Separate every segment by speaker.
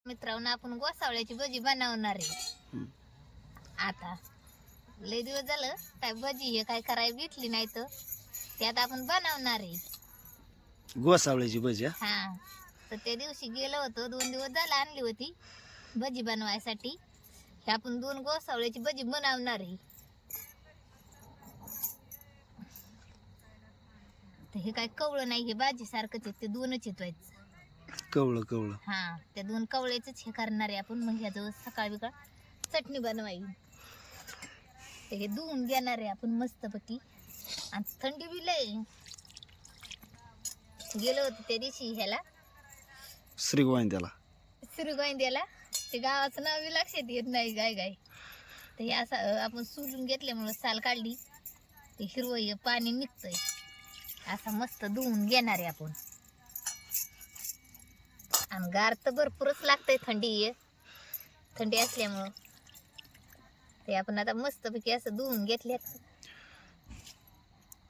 Speaker 1: मित्रांनो आपण गोसावळ्याची भजी बनवणार आहे. आता लय दिवस झालं काय भजी हे काय करायला भेटली नाही तर त्यात आपण बनवणार आहे
Speaker 2: गोसावळ्याची भजी.
Speaker 1: हा तर त्या दिवशी गेलो होतो 2 दिवस झाले आणली होती भजी बनवायसाठी. हे आपण 2 गोसावळ्याची भजी बनवणार आहे. तर हे काय कवळं नाही, हे भाजी सारखंच आहे, ते 2च येतोयच.
Speaker 2: कवळं
Speaker 1: हा त्या 2 कवळ्याच हे करणार आहे आपण. मग ह्याचं सकाळ बिकाळ चटणी बनवायची. ते हे धुवून घेणार आहे आपण मस्तपैकी. आणि थंडी बी लय. गेलो होतो त्या दिवशी ह्याला श्रीगोंद्याला. ते गावाचं नाव बी लक्षात येत नाही गाय. तर हे असं आपण सुलून घेतल्यामुळं साल काढली ते हिरवं पाणी निघतंय. असं मस्त धुवून घेणार आहे आपण. आणि गार तर भरपूरच लागतंय थंडी असल्यामुळं. ते आपण आता मस्तपैकी असं धुवून घेतल्यात.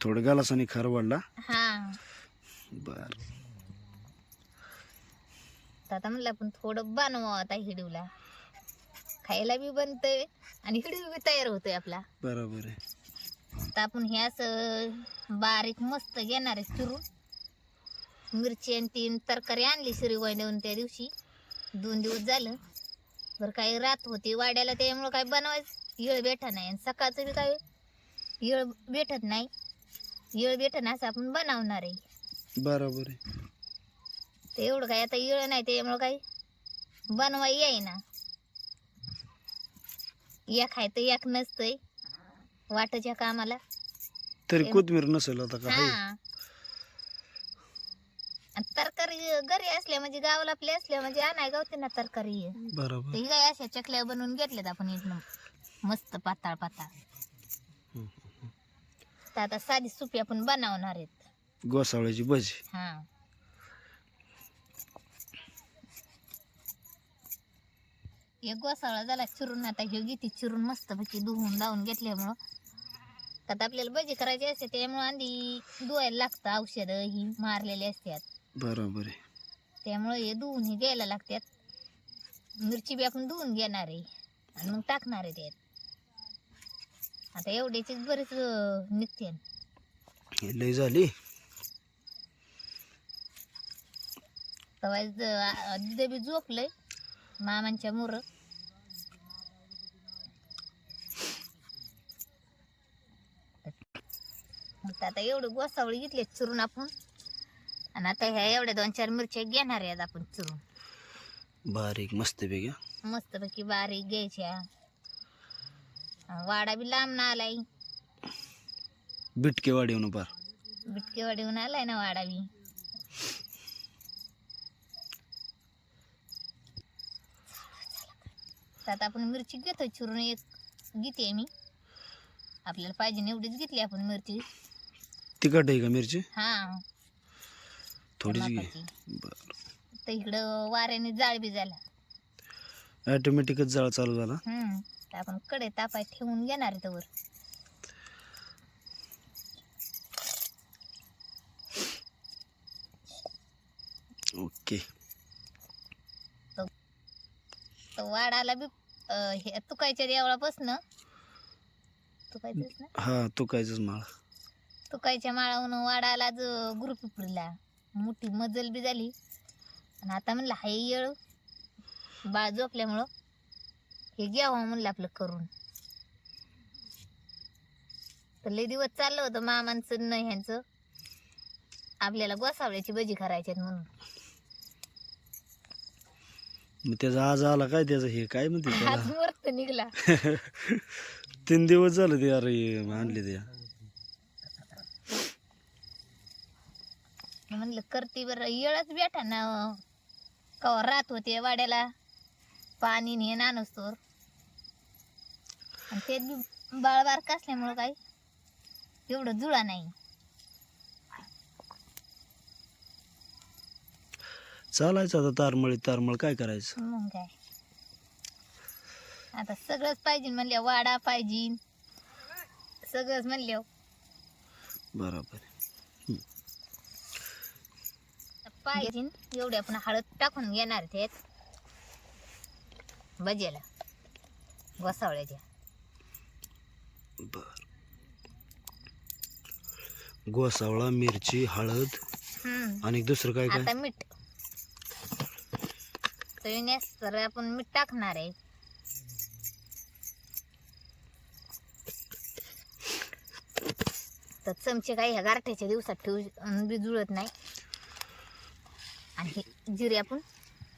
Speaker 2: थोडं गालासानी खारवडला.
Speaker 1: हा
Speaker 2: बर.
Speaker 1: आता म्हणलं आपण थोडं बनवावं आता हिडूला. खायला बी बनतंय आणि हिडू बी तयार होतोय आपला.
Speaker 2: बरोबर आहे.
Speaker 1: आता आपण हे असं बारीक मस्त घेणार आहे चिरून. मिरची आणि 3 तरकारी आणली श्रीगोंद्याहून त्या दिवशी. 2 दिवस झालं. बरं काही रात होती वाड्याला, त्यामुळं काय बनवायचं येळ भेटत नाही. आणि सकाळचं बी काही येळ भेटत नाही. येळ भेटत असं आपण बनवणार आहे.
Speaker 2: बरोबर आहे.
Speaker 1: ते एवढं काय आता येळ नाही, त्यामुळं काही बनवाय येईना. एक आहे तर एक नसतंय वाटच्या कामाला.
Speaker 2: तरी कोथमीर नसेल आता का?
Speaker 1: हा तरकारी घरी असल्या म्हणजे गावाला आपल्या असल्या म्हणजे आणाय गावते ना तरकारी.
Speaker 2: बरोबर.
Speaker 1: ही काय अशा चकल्या बनवून घेतल्यात आपण एकदम मस्त पाताळ. तर आता साधी सुपी आपण बनवणार आहेत
Speaker 2: गोसावळ्याची भजी.
Speaker 1: हा एक गोसावळा झाला चिरून. आता हे घेते चिरून मस्तपैकी धुवून धावून घेतल्यामुळं. आता आपल्याला भजी करायची असते त्यामुळं आधी धुवायला लागतं. औषधं ही मारलेली असतात.
Speaker 2: बरोबर आहे.
Speaker 1: त्यामुळे हे धुवून हे घ्यायला लागतात. मिरची बी आपण धुवून घेणार आहे आणि मग टाकणार आहे त्यात. आता एवढ्याचीच बरेच निघते.
Speaker 2: लय झाली.
Speaker 1: तेव्हा दिदे बी झोपलंय मामांच्या मोर. आता एवढं गोसावळी घेतली चिरून आपण. आणि आता ह्या एवढ्या 2-4 मिरच्या घेणार आहेत आपण चिरून.
Speaker 2: बारीक
Speaker 1: मस्तपैकी बारीक घ्यायच्या. वाडा बी लांब ना आलाय.
Speaker 2: बिटकेवाडीहून पार.
Speaker 1: बिटकेवाडीहून आलाय ना वाडा बी. आता आपण मिरची घेतोय चिरून. एक घेते मी. आपल्याला पाहिजे एवढीच घेतली आपण मिरची.
Speaker 2: तिखट आहे का मिरची?
Speaker 1: हा
Speaker 2: थोडीच घे.
Speaker 1: तर इकडं वाऱ्याने जाळ बी झाला.
Speaker 2: ऑटोमॅटिकच जाळ चालू झाला.
Speaker 1: तर आपण कडे तापाय ठेवून घेणार आहे तवर.
Speaker 2: ओके.
Speaker 1: तर वाडाला बी हे तुकायच्या देवळापासनं तुकायचंच ना.
Speaker 2: हा तुकायचंच माळ.
Speaker 1: तुकायच्या माळाहून वाडाला गुरुपिपरीला मोठी मजल बी झाली. आणि आता म्हणलं हाय येळ बाळ झोपल्यामुळं हे घ्यावं म्हणलं आपलं करून. तर लय दिवस चाललं होतं मामांचं न ह्यांचं आपल्याला गोसावळ्याची भजी करायची म्हणून.
Speaker 2: मग त्याचा आज आला काय त्याचं हे काय म्हणते त्याला?
Speaker 1: आज मुहूर्त निघला.
Speaker 2: 3 दिवस झाले ते. अरे आणले ते.
Speaker 1: म्हणलं करते बरं. येळच भेटा ना कवा रात होते वाड्याला पाणी ने नानसतोर. आणि ते बी बाळ बारक असल्यामुळं काही एवढं जुळा नाही.
Speaker 2: चालायचं आता तारमळ काय करायचं.
Speaker 1: मग काय आता सगळंच पाहिजे म्हणल्या. वाडा पाहिजे सगळंच म्हणल्या.
Speaker 2: बरोबर
Speaker 1: पाहिजे एवढे आपण हळद टाकून घेणार त्यात. भज्याला गोसावळ्याच्या.
Speaker 2: बर. गोसावळा, मिरची, हळद आणि दुसरं काय काय?
Speaker 1: आता मीठ तळण्यास तर आपण मीठ टाकणार आहे. तर चमचे काही ह्या गारठ्याच्या दिवसात ठेवू बी जुळत नाही. आणि हे जिरे आपण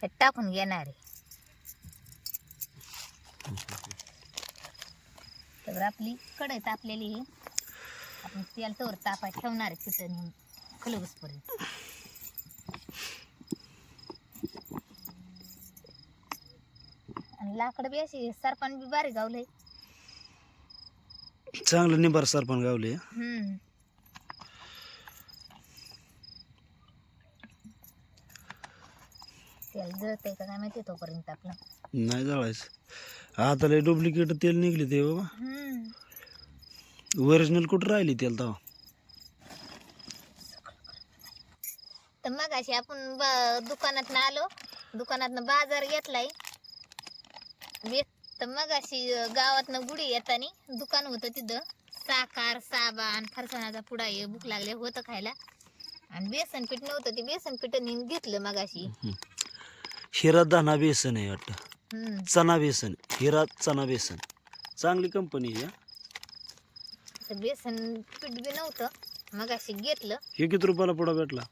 Speaker 1: हे टाकून घेणार आहे. तर आपली कढई तापलेली आहे. आपण तेल तवर तापाय ठेवणार आहे पिठं खलबसपर्यंत. आणि लाकडं बी अशी सरपान बी बारीक गावलंय.
Speaker 2: चांगलं निंबार सरपण गावले.
Speaker 1: तेल जळतंय का काय माहिती तोपर्यंत आपलं.
Speaker 2: नाही जळायचं. आता लय डुप्लिकेट तेल निघले ते बाबा. ओरिजिनल कुठं राहिली तेल तेव्हा?
Speaker 1: तर मग अशी आपण दुकानात आलो, दुकानातनं बाजार घेतलाय. तर मग अशी गावातनं गुढी येताना दुकान होतं तिथं. साखर, साबण, फरसाणाचा पुडा हे भूक लागले होतं खायला. आणि बेसन पीठ नव्हतं, ते बेसन पीठ घेतलं मग अशी.
Speaker 2: हिरा धना बेसन आहे वाटतं. चना बेसन, हिरा चना बेसन. चांगली कंपनी आहे.
Speaker 1: तर बेसन पीठ बी नव्हतं, मग अशी घेतलं.
Speaker 2: हे किती रुपयाला पुडा भेटला?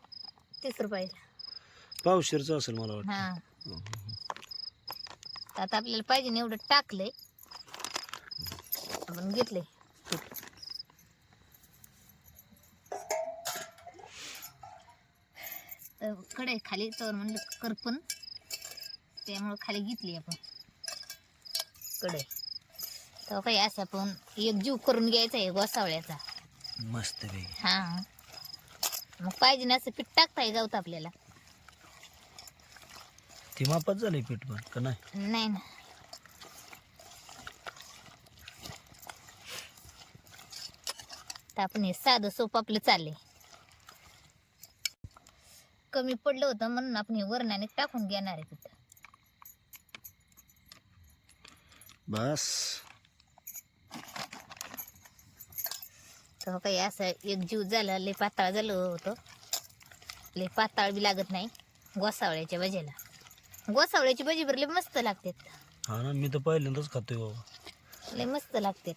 Speaker 1: 30 रुपयाला.
Speaker 2: पावशेरचं असेल मला वाटतं.
Speaker 1: हा. आता आपल्याला पाहिजे ना एवढं टाकलंय, आपण घेतलंय पीठ. तर कढई खाली तर म्हणलं करपण, त्यामुळं खाली घेतली आपण कढई. तर काही असं आपण एक जीव करून घ्यायचा आहे गोसावळ्याचा
Speaker 2: मस्त पैकी.
Speaker 1: हा. मग पाहिजे ना असं पीठ टाकता जाऊत आपल्याला.
Speaker 2: ती मापात झाली पीठ पण का नाही?
Speaker 1: नाही ना. तर आपण हे साधं सोप आपलं चाललंय. कमी पडलं होतं म्हणून आपण हे वरणाने टाकून घेणार आहे पीठ.
Speaker 2: बस.
Speaker 1: तर काही असं एक जीव झालं, लय पातळ झालं होतं. लय पातळ बी लागत नाही गोसावळ्याच्या भजीला. गोसावळ्याची भजी भरली मस्त लागतात.
Speaker 2: हा ना, मी तर पहिल्यांदाच खातोय बाबा.
Speaker 1: लय मस्त लागतात.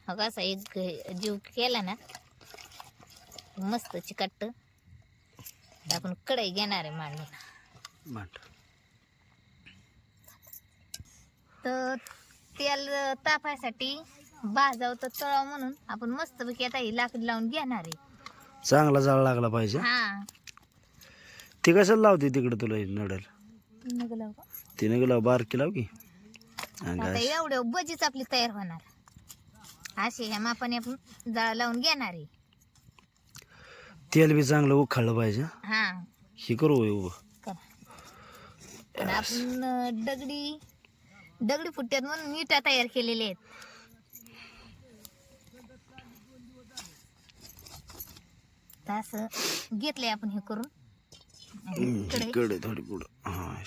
Speaker 1: हो असा एक जीव केला ना मस्त चिकट. आपण कढई घेणार आहे मांडून. तर तेल तापायसाठी भाजावं तर तळावं म्हणून आपण मस्तपैकी आता ही लाकडी लावून घेणार आहे.
Speaker 2: चांगला जाळ लागला पाहिजे.
Speaker 1: हा.
Speaker 2: ते कशाला लावते तिकडे तुला नडल? तिने गेला बारकी लाव की.
Speaker 1: आता एवढं भजीच आपली तयार होणार. असे ह्या मापाने आपण जाळ लावून घेणार आहे.
Speaker 2: तेल बी चांगलं उखाळलं पाहिजे.
Speaker 1: हा.
Speaker 2: हे करू उभं.
Speaker 1: आपण दगडी फुट्यात म्हणून इटा तयार केलेले आहेत. असं घेतलंय आपण हे करून.
Speaker 2: कडे थोडी पुढं. हा.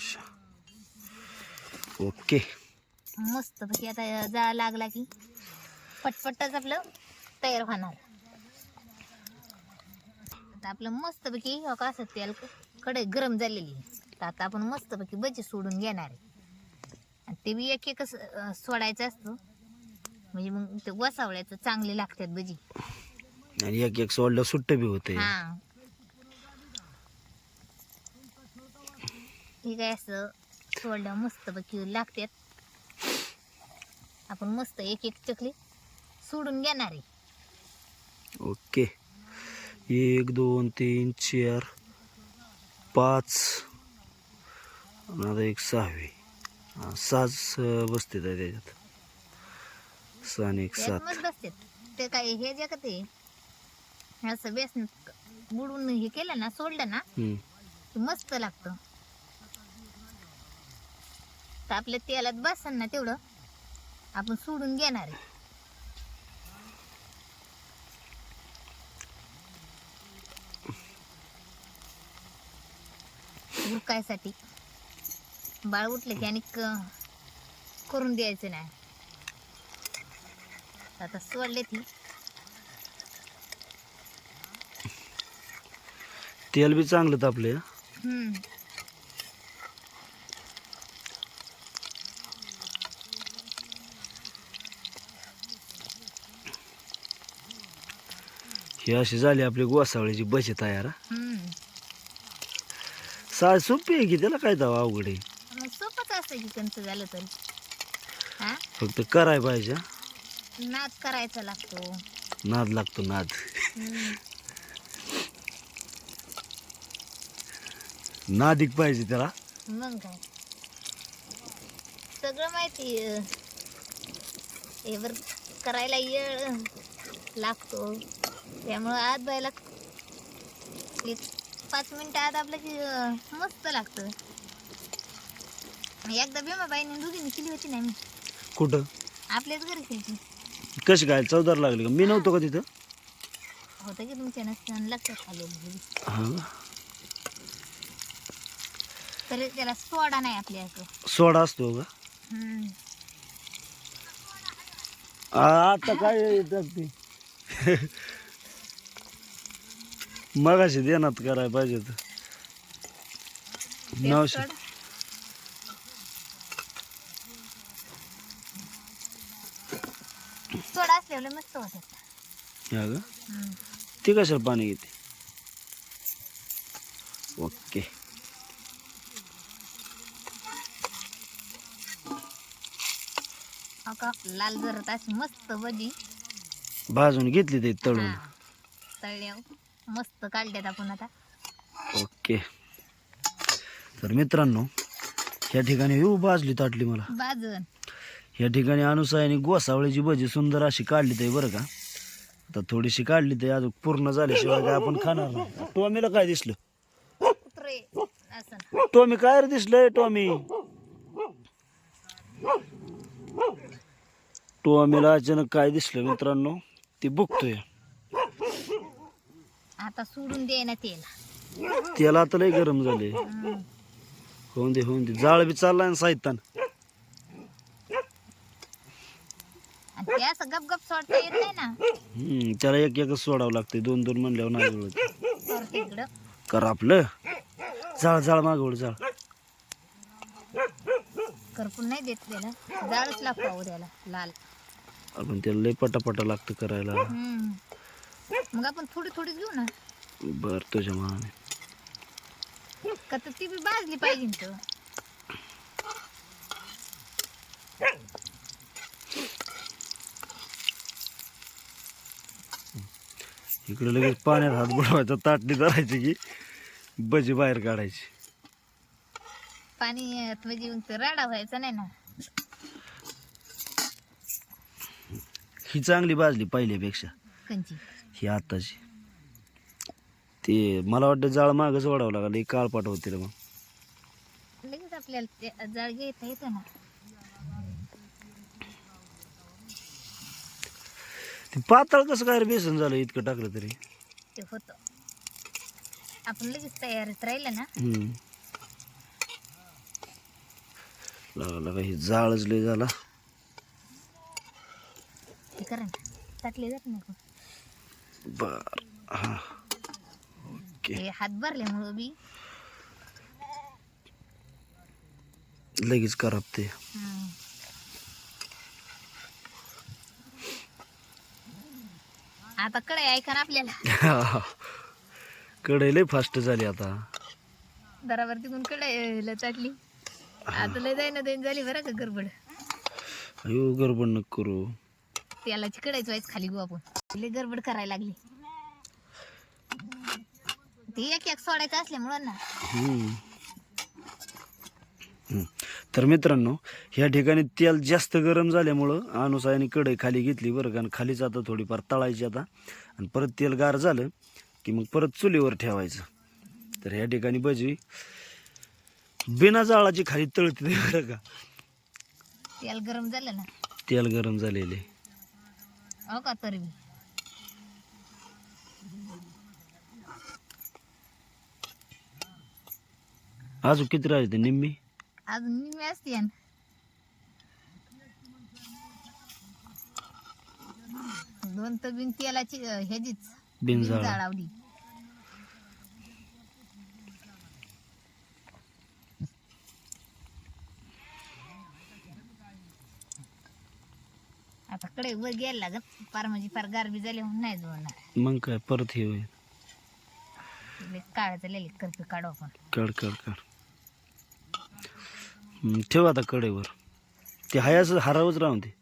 Speaker 2: ओके.
Speaker 1: मस्त पैकी आता जाळ लागला की पटपटच आपलं तयार होणार. आता आपलं मस्त पैकी असं तेल कढई गरम झालेली. तर आता आपण मस्त पैकी भजी सोडून घेणार आहे. आणि ते बी एक एकच सोडायचं असतं, म्हणजे मग ते गोसावळ्याचं चांगले लागतात भजी.
Speaker 2: आणि एक एक सोडलं सुट्ट बी होते.
Speaker 1: हा. ठीक आहे, असं सोडलं मस्त पैकी लागतात. आपण मस्त एक एक चकली सोडून घेणार आहे.
Speaker 2: ओके. 1 2 3 4 5 आणि आता एक 6वी. 6 बसते त्याच्यात. 6 आणि 1 7.
Speaker 1: मस्त असतात ते. काय हे जे का ते असं बेसन बुडून हे केलं ना, सोडलं ना, मस्त लागतं. तर आपल्या तेलात बसन ना तेवढं आपण सोडून घेणार आहे. उरकायसाठी. बाळ उठलं की आणि करून द्यायचं नाही. आता सोडले ती.
Speaker 2: तेल बी चांगलं तापले. ही अशी झाली आपली गोसावळीची भजी तयार. सोपी आहे की, त्याला काय दावा अवघड आहे.
Speaker 1: मग सोपंच असतं की कंच झालं तरी. हा,
Speaker 2: फक्त करायला पाहिजे.
Speaker 1: नाद करायचा लागतो.
Speaker 2: नाद लागतो, नाद. नादिक पाहिजे त्याला.
Speaker 1: मग काय, सगळं माहिती एवर करायला येळ लागतो. त्यामुळं आत बायला 5 मिनिटं आत आपलं की मस्त लागतं. एकदा भीमाबाईने दोघींनी केली होती ना मी.
Speaker 2: कुठं?
Speaker 1: आपल्याच घरी केली.
Speaker 2: कशी काय चवदार लागली का? मी नव्हतो का तिथं?
Speaker 1: होतं की तुमच्या नसताना लक्षात आलेली.
Speaker 2: हा,
Speaker 1: तरी त्याला सोडा नाही आपल्या
Speaker 2: सोडा असतो का? आता काय टाकते मगाशी देण्यात करायला पाहिजे तर. 900
Speaker 1: सोडा असल्यावर मस्त होत.
Speaker 2: ते कशाला पाणी घेते. ओके.
Speaker 1: का लाल जरत अशी मस्त भजी
Speaker 2: भाजून घेतली ते तळून.
Speaker 1: तळल्यावर मस्त काढल्यात आपण आता.
Speaker 2: ओके. तर मित्रांनो, या ठिकाणी भाजली ताटली मला
Speaker 1: भाजून.
Speaker 2: या ठिकाणी अनुसायाने गोसावळीची भजी सुंदर अशी काढली ते बरं का. आता थोडीशी काढली ते, अजून पूर्ण झाल्याशिवाय काय आपण खाणार नाही. टॉमीला काय दिसलं?
Speaker 1: कुत्रे असं.
Speaker 2: टॉमी काय रे दिसलंय? टॉमीला अचानक काय दिसलं मित्रांनो, ती बघतोय.
Speaker 1: आता सोडून दे ना तेल.
Speaker 2: त्याला आता लय गरम झाले. होऊन दे जाळ बी चाललाय ना साहित्यान.
Speaker 1: ते असं गप गप सोडता येत नाही ना.
Speaker 2: त्याला एक एकच सोडावं लागतंय. 2-2 म्हणल्यावर नाही जुळत.
Speaker 1: तिकडं
Speaker 2: कर आपलं जाळ मागवड जाळ.
Speaker 1: करपून नाही देत त्याला, जाळच लागतो त्याला लाल.
Speaker 2: आपण त्याला लय पटापटा लागतं करायला.
Speaker 1: मग आपण थोडी थोडी घेऊ ना.
Speaker 2: बर, तुझ्या मानाने.
Speaker 1: का तर ती बी भाजली पाहिजे तर.
Speaker 2: इकडे लगेच पाण्यात हात बुडवायचा, ताटली धरायची की भजी बाहेर काढायची.
Speaker 1: पाणी म्हणजे राडा व्हायचा नाही ना.
Speaker 2: ही चांगली भाजली पहिल्यापेक्षा.
Speaker 1: कंची
Speaker 2: ही आताची. ते मला वाटतं जाळ मागच वाढावं लागलं, काळपाट होते मग.
Speaker 1: लगेच आपल्याला जाळ घेता येतं ना.
Speaker 2: ते पातळ कसं काय रे बेसन झालं इतकं टाकलं तरी?
Speaker 1: ते होतं, आपण लगेच तयारीत राहिलं ना.
Speaker 2: लागला ही जाळच लय झाला.
Speaker 1: ते करा ना, टाकले जात नाही.
Speaker 2: बर, हा, ओके.
Speaker 1: हात भरल्यामुळं बी
Speaker 2: लगेच करपते.
Speaker 1: आता कढई ऐका ना आपल्याला.
Speaker 2: कढई लय फास्ट झाली आता.
Speaker 1: दरावर तिकून कढईला टाकली. आता लय जाईना देईन झाली बरं का गडबड.
Speaker 2: अयो गडबड नको करू.
Speaker 1: तेलाची कढईच व्हायच खाली गो आपण. लय गडबड करायला लागली. ते एक एक सोडायचं असल्यामुळं ना.
Speaker 2: तर मित्रांनो, ह्या ठिकाणी तेल जास्त गरम झाल्यामुळं अनुसायाने कढई खाली घेतली बरं का. आणि खालीच आता थोडीफार तळायची आता. आणि परत तेल गार झालं की मग परत चुलीवर ठेवायचं. तर ह्या ठिकाणी भजी बिना जाळाची खाली तळते बरं का.
Speaker 1: तेल गरम झालं ना.
Speaker 2: तेल गरम झालेले
Speaker 1: हो का. तरी
Speaker 2: अजून किती राहते निम्मी?
Speaker 1: अजून निम्मी असते यान. दोन तर बिन तेलाची ह्याचीच बिन
Speaker 2: बिनजाळा.
Speaker 1: जाळावली. आता कडे वर गेला लागत फार म्हणजे फार गारबी झाली म्हणून नाही जोडणार.
Speaker 2: मग काय परत हे होईल.
Speaker 1: काळाचं लिहिले करपी काढू आपण.
Speaker 2: काढ काढ काढ. ठेव आता कडेवर. ते हायाच हरावच राहून ते.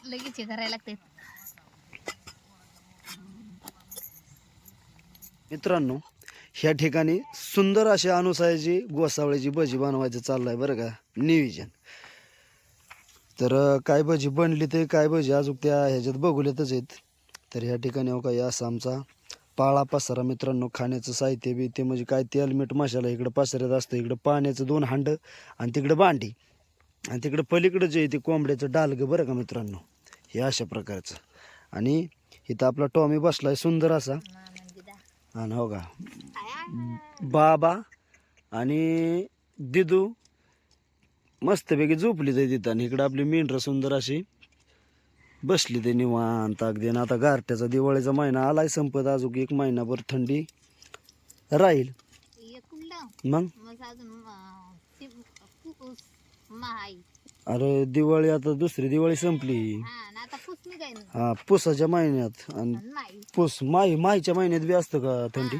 Speaker 1: लगेच हे करायला लागते.
Speaker 2: मित्रांनो, ह्या ठिकाणी सुंदर अशी अनुसायाची गोसावळ्याची भजी बनवायचं चाललंय बरं का नियोजन. तर काय भजी बनली ते काय भजी अजून त्या ह्याच्यात बघूलेतच आहेत. तर ह्या ठिकाणी हो काय असा आमचा पाळा पसारा मित्रांनो. खाण्याचं साहित्य बी ते म्हणजे काय तेल मीठ मसाला इकडं पसऱ्यात असतं. इकडं पाण्याचं 2 हांड आणि तिकडं भांडी आणि तिकडं पलीकडं जे आहे ते कोंबड्याचं डालगं बरं का मित्रांनो. हे अशा प्रकारचं. आणि इथं आपला टॉमी बसलाय सुंदर असा. आणि हो का बाबा आणि दिदू मस्तपैकी झोपली ते तिथं. आणि इकडं आपली मेंढरं सुंदर अशी बसली ते निवांत अगदी. आणि आता गारठ्याचा दिवाळीचा महिना आलाय संपत. अजून 1 महिनाभर थंडी राहील. मग अरे दिवाळी आता दुसरी दिवाळी संपली. हा पुसाच्या महिन्यात. आणि पुस माहीच्या महिन्यात बी असतं का थंडी?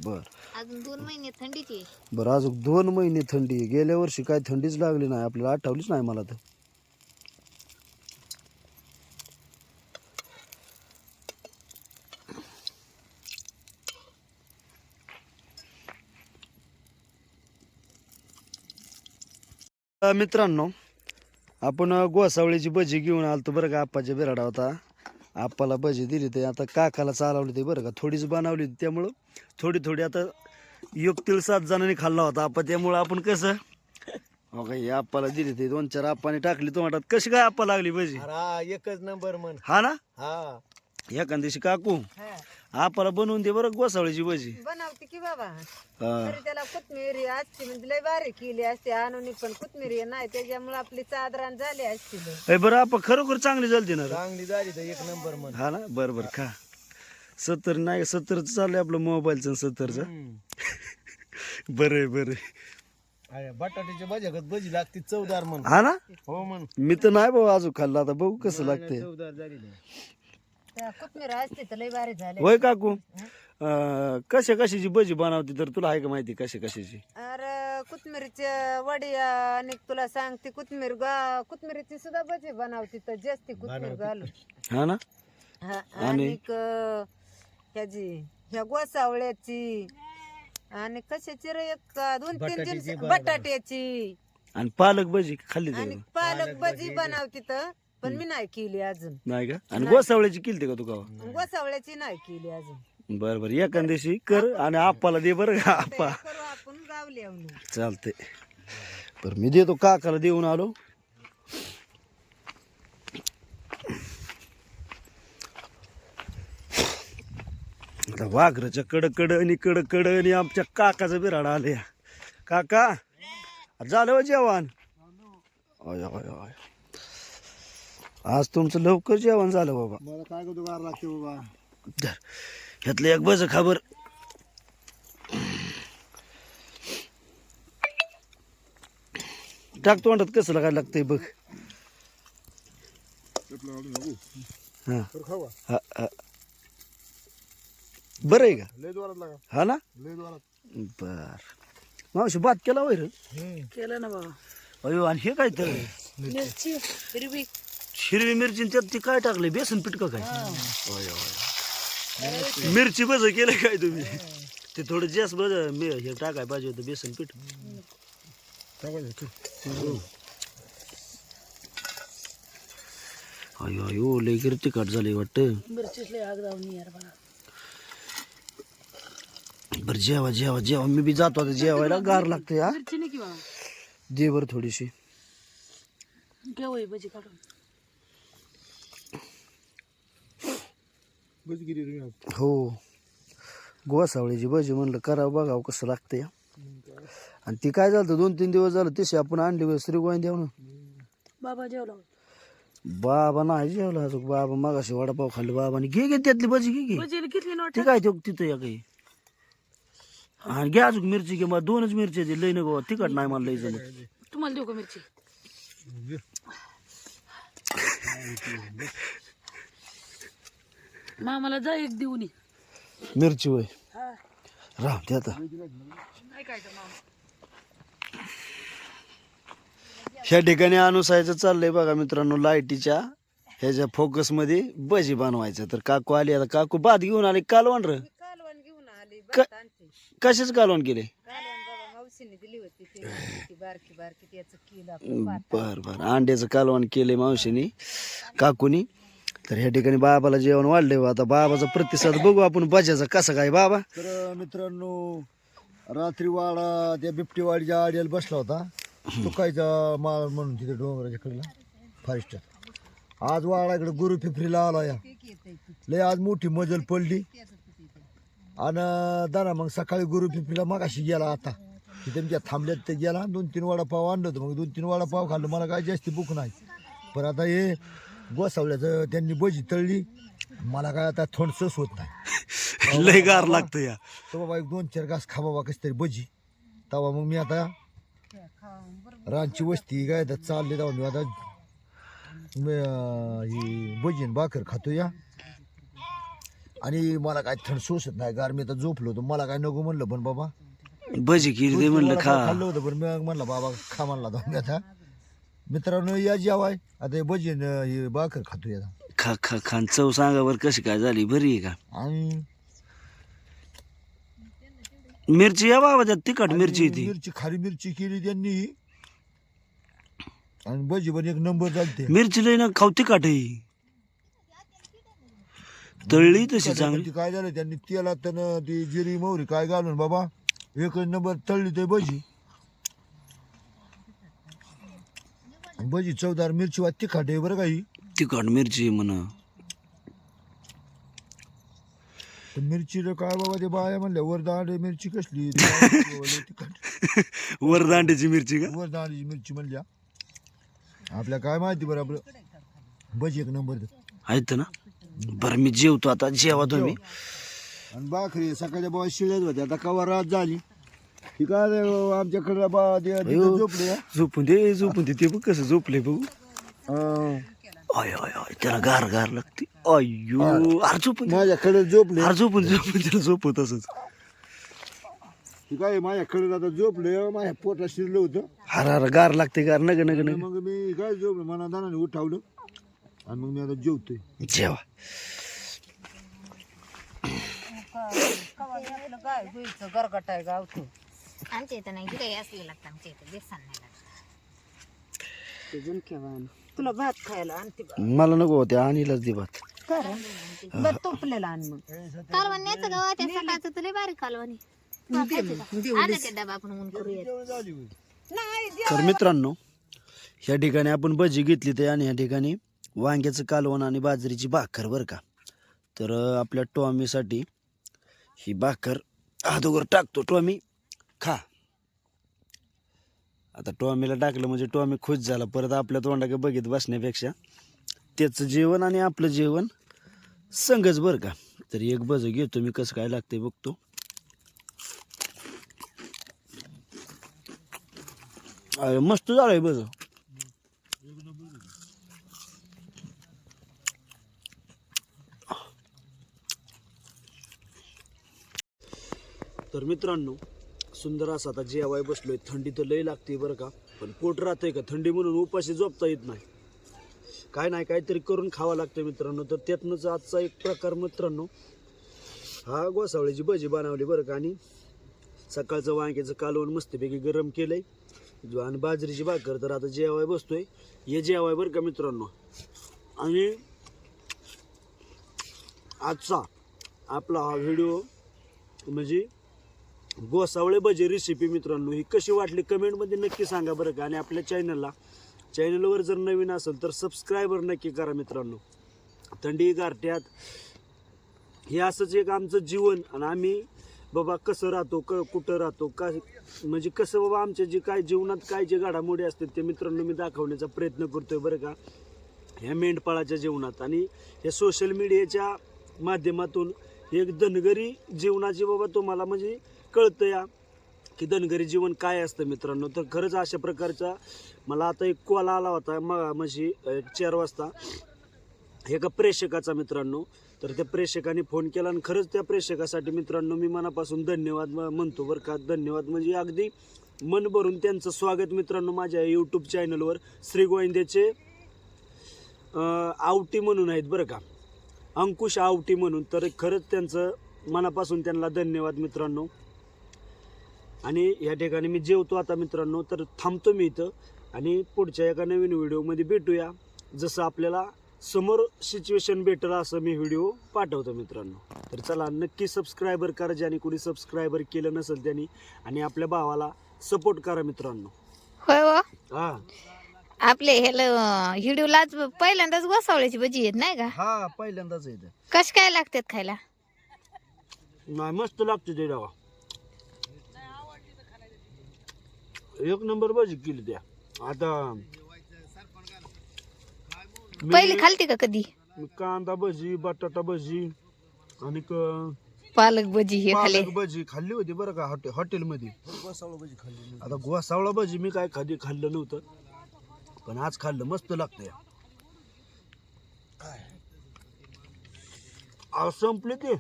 Speaker 2: बर
Speaker 1: अजून 2 महिने थंडीची.
Speaker 2: बरं अजून 2 महिने थंडी. गेल्या वर्षी काय थंडीच लागली नाही आपल्याला. आठवलीच नाही मला तर. मित्रांनो, आपण गोसावळीची भजी घेऊन आलतो बरं का. आप्पाच्या बिराडा होता. आप्पाला भजी दिली ते आता काकाला चालवली ते बरं का. थोडीच बनवली होती त्यामुळं थोडी आता 1 तीळ 7 जणांनी खाल्ला होता आप्पा. त्यामुळं आपण कसं हो काही आप्पाला दिली ते 2-4 आप्पाने टाकली तोंडात. कशी काय आप्पा लागली भजी?
Speaker 3: एकच नंबर म्हण.
Speaker 2: हा ना.
Speaker 3: हा
Speaker 2: एखाद्या दिवशी काकू आप्पाला बनवून दे बरं गोसावळीची भजी.
Speaker 4: बनवते की बाबा.
Speaker 2: हा
Speaker 4: तरी त्याला कोथमिरी असते म्हणजे लय बारीक केली असते आणून. पण कोथमिरी नाही त्याच्यामुळे आपली चादरान झाली असते.
Speaker 2: बरं आप्पा खरोखर चांगली झालती ना?
Speaker 3: चांगली झाली तर 1 नंबर म्हण.
Speaker 2: हा ना. बरं खा. 70 नाही 70च चाललंय आपलं मोबाईलचं 70चं. बरं
Speaker 3: बटाट्याच्या भाज्यागत भजी लागते चवदार म्हण.
Speaker 2: हा ना.
Speaker 3: हो म्हण.
Speaker 2: मी तर नाही भाऊ अजून खाल्ला. आता बघू कसं लागतंय.
Speaker 3: चवदार झाली.
Speaker 4: कोथमिरी असते तर लय बारीक झाले.
Speaker 2: होय काकू. कशाची भजी बनवते तर तुला आहे का माहिती कशाची?
Speaker 4: अरे कोथमिरीच्या वडी आणि तुला सांगते कोथमिरीची सुद्धा भजी बनवते तर जास्ती कोथमीर घालून.
Speaker 2: हा ना.
Speaker 4: आणि ह्याची ह्या गोसावळ्याची आणि कशाची रे 1-2-3 जिन्स बटाट्याची
Speaker 2: आणि पालक भजी खाल्ली
Speaker 4: आणि
Speaker 2: ते
Speaker 4: पालक भजी बनवते तर. पण मी नाही केली अजून.
Speaker 2: नाही का? आणि गोसावळ्याची केली का तू का?
Speaker 4: गोसावळ्याची नाही केली अजून.
Speaker 2: बरं एखाद्या दिवशी कर आणि आप्पाला दे बरं का. आप्पा
Speaker 4: करू आपण गावली आणून.
Speaker 2: चालते. बरं मी देतो काकाला देऊन आलो. वाघराच्या कड आणि आमच्या काकाचं बिराडा आले. काका झालं हो जेवण? आज तुमचं लवकर जेवण झालं बाबा.
Speaker 3: मला काय गार लागते बाबा.
Speaker 2: ह्यातलं एक बज खबर. टाक तोंडात कसं लागायला लागतंय बघ. हा बरं आहे का?
Speaker 3: लय जोरात लागा.
Speaker 2: हा ना.
Speaker 3: लय जोरात.
Speaker 2: बर मावशी बात केला वैर.
Speaker 4: केलं ना बाबा.
Speaker 2: अयो आणि हे काय तर
Speaker 4: मिरची
Speaker 2: हिरवी मिरची त्यात ती काय टाकले बेसन पीठ का काय? मिरची बज केलं काय तुम्ही? ते थोडं जास्त बज हे टाकाय पाहिजे होतं बेसन पीठ. अयो अयो लय गिर तिखट झाले वाटतं. बरं जेवा मी बी जातो आता जेवायला. गार लागते. हा दे बरं थोडीशी. हो गोसावळीची भजी म्हणलं करावं बघावं कसं लागतंय. आणि ती काय झालं 2-3 दिवस झालं तशी आपण आणली श्रीगोंद्यावरून.
Speaker 5: बाबा जेवला
Speaker 2: बाबा नाही जेवला अजून. बाबा मागाशी वडापाव खाल्ले बाबाने. घे त्यातली भजी घे
Speaker 5: भजीला घेतली नोट.
Speaker 2: ती काय तिथं या काही. आणि घ्या अजून मिरची घे. मला 2च मिरची दे. लई नको तिखट नाही मला लई झालं.
Speaker 5: तुम्हाला देऊ का मिरची? मामाला जा एक देऊन ये.
Speaker 2: मिरची होय राह ते आता.
Speaker 5: नाही काय तर मामा.
Speaker 2: ह्या ठिकाणी अनुसायचं चाललंय बघा मित्रांनो. लाईटीच्या ह्याच्या फोकस मध्ये भजी बनवायचं. तर काकू आली आता. काकू भात घेऊन आले कालवण र.
Speaker 4: कालवण घेऊन आली भात आणते.
Speaker 2: कशाच कालवण केले?
Speaker 4: कालवण बाबा मावशीने दिली होती ती बारकी बारकी त्याचं किलो
Speaker 2: बर बर अंड्याचं कालवण केले मावशीनी काकूनी. तर ह्या ठिकाणी बाबाला जेवण वाढलंय. आता बाबाचा प्रतिसाद बघू आपण भज्याचा कसा काय बाबा.
Speaker 3: तर मित्रांनो रात्री वाडा त्या बिबटीवाडीच्या आड्याला बसला होता. तुकायचा माळ म्हणून तिथे डोंगराच्या कडेला फॉरेस्टर. आज वाडाकडे गुरु फिफरीला आला या. लय आज मोठी मजल पडली. आणि दाना मग सकाळी गुरु फिफरीला मगाशी गेला. आता तिथे त्या थांबल्यात ते गेला. 2-3 वडापाव आणलं होतं. मग 2-3 वडापाव खाल्लं. मला काय जास्ती भूक नाही. पण आता हे गोसावल्याचं त्यांनी भजी तळली. मला काय आता थोडंसंच होत नाही.
Speaker 2: लय गार लागतं या.
Speaker 3: तो बाबा 1-2-4 घास खा बाबा कस तरी भजी. तेव्हा मग मी आता रानची वस्ती काय तर चालले. तेव्हा मी आता ही भजी आणि भाकर खातो या. आणि मला काय थंड सोसत नाही. गार मी आता झोपलो होतो. मला काय नको म्हणलं पण बाबा
Speaker 2: भजी केली ते म्हणलं खा.
Speaker 3: खाल्लं होतं पण मी म्हणलं बाबा खा म्हणला होता. मी आता मित्रांनो या जेवाय आता हे भजी आणि ही भाकर खातो या.
Speaker 2: खा खा खान चव सांगा बरं कशी काय झाली. बरी आहे का?
Speaker 3: आणि
Speaker 2: मिरची या बाबा त्यात तिखट मिरची ती.
Speaker 3: मिरची खारी मिरची केली त्यांनी. आणि भजी पण एक नंबर चालते.
Speaker 2: मिरची लई ना खाऊ तिखट आहे. तळली तशी चांगली.
Speaker 3: ती काय झालं त्यांनी तेलात त्यानं ती जिरी मोहरी काय घालून बाबा एकच नंबर तळली ते भजी. भजी चवदार मिरची वा तिखट आहे बरं काही.
Speaker 2: तिखट मिरची म्हणा.
Speaker 3: मिरची काय बाबा ते बाया म्हणल्या वरदांडे मिरची कसली तिखट.
Speaker 2: वरदांड्याची मिरची का?
Speaker 3: वरदांडीची मिरची म्हणल्या. आपल्या काय माहिती बरं आपलं भजी एक नंबर.
Speaker 2: आहेत ना. बरं मी जेवतो आता. जेवा तुम्ही.
Speaker 3: आणि भाकरी सकाळच्या बाबा शिळ्यात होत्या. आता कवा रात झाली. ही काय आमच्याकडे बाबा झोपले.
Speaker 2: झोपून दे. ते बघ कसं झोपले बघू. आय आय आय त्याला गार गार लागते. अय्यो अरे झोपून
Speaker 3: माझ्याकडे झोपले.
Speaker 2: अरे झोपून त्याला झोपत असच.
Speaker 3: ही काय माझ्याकडे आता झोपले. माझ्या पोटात शिरलं होतं.
Speaker 2: अरे अरे गार लागते गार. नग नग नग.
Speaker 3: मग मी काय झोपलो मला दानाने उठावलं. आणि मग मी आता जेवतोय.
Speaker 2: जेवा.
Speaker 4: गाय गुईचं गरगट आहे गावतो.
Speaker 1: आमच्या इथं नाही गिराई असले लागतं. आमच्या इथं बेसन नाही लागत.
Speaker 4: तुला भात खायला आणते
Speaker 2: मला नको होते. आणीलाच दे भात.
Speaker 4: बर तोपलेला आण मग.
Speaker 1: कालवण न्यायचं गावात त्या सकाळचं तुला बारीक कालवण आणा ते डबा आपण ऊन करूया.
Speaker 2: तर मित्रांनो ह्या ठिकाणी आपण भजी घेतली ते. आणि ह्या ठिकाणी वांग्याचं कालवण आणि बाजरीची भाकर बरं का. तर आपल्या टॉमीसाठी ही भाकर अगोदर टाकतो. टॉमी खा. आता टॉमीला टाकलं म्हणजे टॉमी खुश झाला. परत आपल्या तोंडाकडे बघित बसण्यापेक्षा त्याचं जेवण आणि आपलं जेवण संगच बरं का. तर एक भज घेतो मी कसं काय लागतंय बघतो. अरे मस्त झालंय भज. तर मित्रांनो सुंदर असं आता जेवाय बसलोय. थंडी तर लई लागते बरं का. पण पोट राहतंय का थंडी म्हणून उपाशी झोपता येत नाही. काय नाही काहीतरी करून खावं लागतं मित्रांनो. तर त्यातनंच आजचा एक प्रकार मित्रांनो हा गोसावळ्याची भजी बनवली बरं का. आणि सकाळचं वांग्याचं कालवण मस्तपैकी गरम केलंय. आणि बाजरीची भाकर. तर आता जेवाय बसतोय. हे जेवाय बरं का मित्रांनो. आणि आजचा आपला हा व्हिडिओ म्हणजे गोसावळे भजी रेसिपी मित्रांनो ही कशी वाटली कमेंटमध्ये नक्की सांगा बरं का. आणि आपल्या चॅनलवर जर नवीन असेल तर सबस्क्रायबर नक्की करा मित्रांनो. थंडी गारठ्यात हे असंच एक आमचं जीवन. आणि आम्ही बाबा कसं राहतो कुठं राहतो काय, म्हणजे कसं बाबा आमच्या जे काय जीवनात काय जे घडामोडी असतात ते मित्रांनो मी दाखवण्याचा प्रयत्न करतोय बरं का, ह्या मेंढपाळाच्या जीवनात. आणि या सोशल मीडियाच्या माध्यमातून एक धनगरी जीवनाची बाबा तुम्हाला म्हणजे कळतं या की धनगरी जीवन काय असतं मित्रांनो. तर खरंच अशा प्रकारचा मला आता एक कॉल आला होता म्हणजे 4 वाजता एका प्रेक्षकाचा मित्रांनो. तर त्या प्रेक्षकाने फोन केला आणि खरंच त्या प्रेक्षकासाठी मित्रांनो मी मनापासून धन्यवाद म्हणतो बरं का. धन्यवाद म्हणजे अगदी मन भरून त्यांचं स्वागत मित्रांनो माझ्या यूट्यूब चॅनलवर. श्री गोविंद्याचे आवटी म्हणून आहेत बरं का, अंकुश आवटी म्हणून. तर खरंच त्यांचं मनापासून त्यांना धन्यवाद मित्रांनो. आणि या ठिकाणी मी जेवतो आता मित्रांनो, तर थांबतो मी इथं आणि पुढच्या एका नवीन व्हिडिओमध्ये भेटूया. जसं आपल्याला समोर सिच्युएशन भेटेल असं मी व्हिडिओ पाठवतो मित्रांनो. तर चला नक्की सबस्क्रायबर करा ज्याने कोणी सबस्क्रायबर केलं नसेल त्यांनी, आणि आपल्या भावाला सपोर्ट करा मित्रांनो.
Speaker 1: होय हो.
Speaker 2: हा
Speaker 1: आपले ह्याला हिडूला पहिल्यांदाच गोसावळ्याची भजी येत नाही का?
Speaker 2: हा पहिल्यांदाच येतं.
Speaker 1: कश काय लागतात खायला?
Speaker 2: नाही मस्त लागते ते डावा, एक नंबर भाजी केली त्या. आता
Speaker 1: पहिली खालती का कधी?
Speaker 2: कांदा भजी, बटाटा भजी आणि
Speaker 1: पालक भजी हे खाले.
Speaker 2: पालक भजी खाल्ली होती बरं का हॉटेलमध्ये. आता गोसावळा भजी मी काय कधी खाल्लं नव्हतं, पण आज खाल्लं, मस्त लागतंय. संपले ते.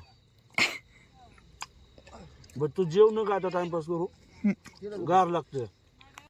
Speaker 2: बर तू जेव न का आता टाइमपास करू, गार लागतंय.